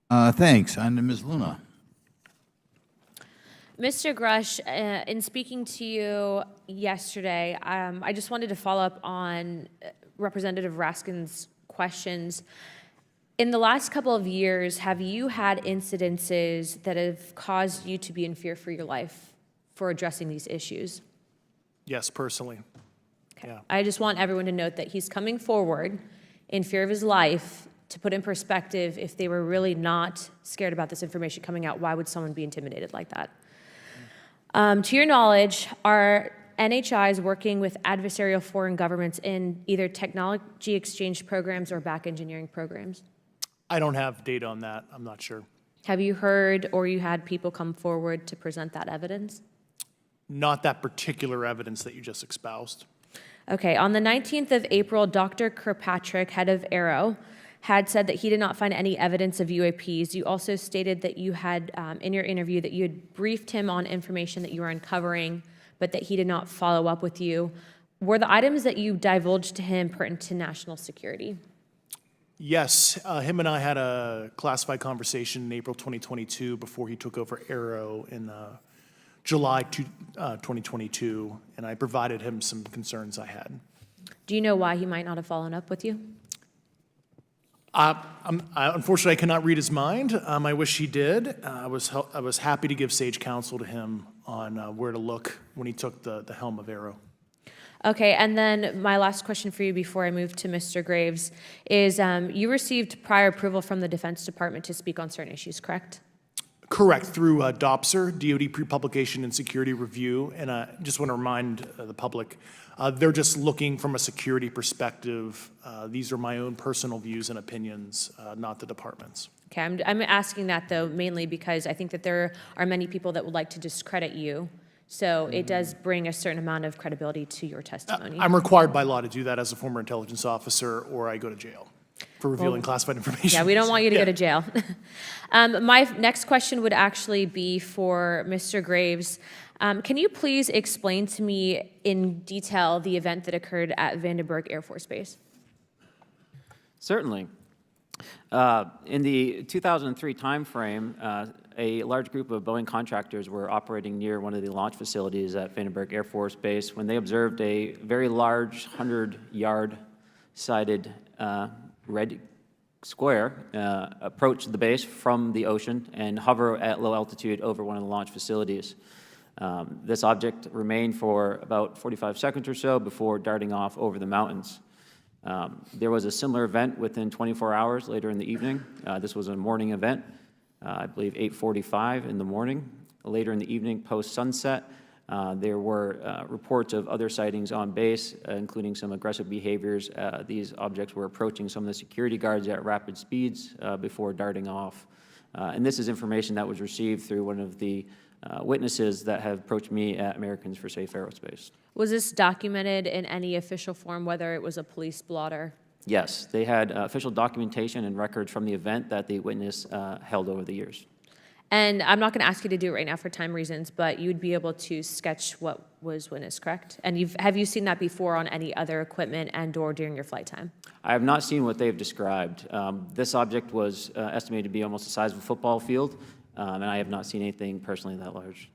Thanks. On to Ms. Luna. Mr. Grush, in speaking to you yesterday, I just wanted to follow up on Representative Raskin's questions. In the last couple of years, have you had incidences that have caused you to be in fear for your life for addressing these issues? Yes, personally. Okay. Yeah. I just want everyone to note that he's coming forward in fear of his life. To put in perspective, if they were really not scared about this information coming out, why would someone be intimidated like that? To your knowledge, are NHIs working with adversarial foreign governments in either technology exchange programs or back engineering programs? I don't have data on that. I'm not sure. Have you heard or you had people come forward to present that evidence? Not that particular evidence that you just espoused. Okay, on the 19th of April, Dr. Kirkpatrick, head of Aero, had said that he did not find any evidence of UAPs. You also stated that you had, in your interview, that you had briefed him on information that you were uncovering, but that he did not follow up with you. Were the items that you divulged to him pertinent to national security? Yes, him and I had a classified conversation in April 2022 before he took over Aero in July 2022, and I provided him some concerns I had. Do you know why he might not have followed up with you? Unfortunately, I cannot read his mind. I wish he did. I was happy to give sage counsel to him on where to look when he took the helm of Aero. Okay, and then my last question for you before I move to Mr. Graves is you received prior approval from the Defense Department to speak on certain issues, correct? Correct, through DOPSR, DoD Pre-Publication and Security Review, and I just want to remind the public, they're just looking from a security perspective. These are my own personal views and opinions, not the department's. Okay, I'm asking that though mainly because I think that there are many people that would like to discredit you. So it does bring a certain amount of credibility to your testimony. I'm required by law to do that as a former intelligence officer, or I go to jail for revealing classified information. Yeah, we don't want you to go to jail. My next question would actually be for Mr. Graves. Can you please explain to me in detail the event that occurred at Vandenberg Air Force Base? Certainly. In the 2003 timeframe, a large group of Boeing contractors were operating near one of the launch facilities at Vandenberg Air Force Base when they observed a very large 100-yard sided red square approach the base from the ocean and hover at low altitude over one of the launch facilities. This object remained for about 45 seconds or so before darting off over the mountains. There was a similar event within 24 hours later in the evening. This was a morning event, I believe 8:45 in the morning. Later in the evening, post-sunset, there were reports of other sightings on base, including some aggressive behaviors. These objects were approaching some of the security guards at rapid speeds before darting off. And this is information that was received through one of the witnesses that have approached me at Americans for Safe Aerospace. Was this documented in any official form, whether it was a police blotter? Yes, they had official documentation and records from the event that the witness held over the years. And I'm not going to ask you to do it right now for time reasons, but you'd be able to sketch what was witnessed, correct? And have you seen that before on any other equipment and or during your flight time? I have not seen what they've described. This object was estimated to be almost the size of a football field, and I have not seen anything personally that large.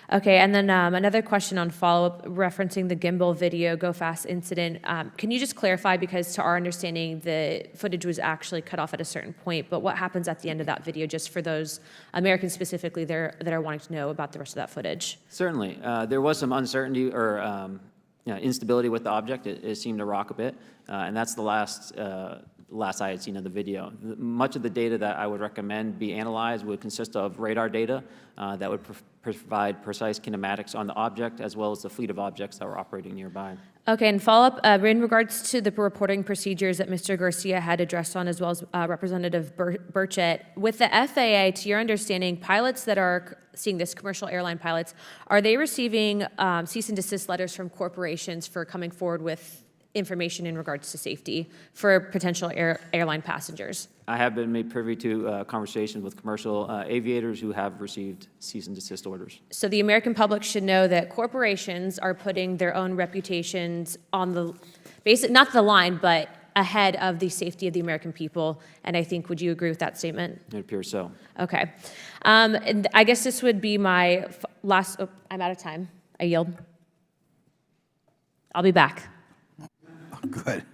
Okay, and then another question on follow-up referencing the gimbal video Go Fast incident. Can you just clarify, because to our understanding, the footage was actually cut off at a certain point, but what happens at the end of that video, just for those Americans specifically that are wanting to know about the rest of that footage? Certainly. There was some uncertainty or instability with the object. It seemed to rock a bit, and that's the last I had seen of the video. Much of the data that I would recommend be analyzed would consist of radar data that would provide precise kinematics on the object, as well as the fleet of objects that were operating nearby. Okay, and follow-up, in regards to the reporting procedures that Mr. Garcia had addressed on, as well as Representative Burchett, with the FAA, to your understanding, pilots that are seeing this, commercial airline pilots, are they receiving cease and desist letters from corporations for coming forward with information in regards to safety for potential airline passengers? I have been made privy to conversations with commercial aviators who have received cease and desist orders. So the American public should know that corporations are putting their own reputations on the basic, not the line, but ahead of the safety of the American people. And I think, would you agree with that statement? It appears so. Okay. And I guess this would be my last, oh, I'm out of time. I yield. I'll be back. Good.